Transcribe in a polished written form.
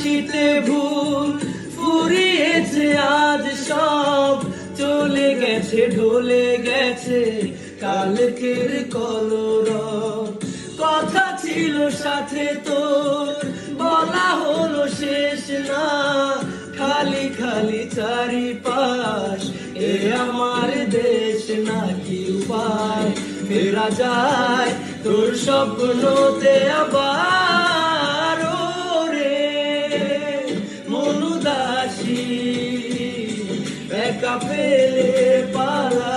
হাসিতে ভুল ফুরিয়েছে আজ সব, চলে গেছে ঢলে গেছে কালকের কলরব। কথা ছিল সাথে তোর, বলা হলো শেষ না, খালি খালি চারিপাশ, এ আমার দেশ না, কি উপায় ফেরা যায় তোর স্বপ্নতে আবার? রে মন উদাসী একা ফেলে পালা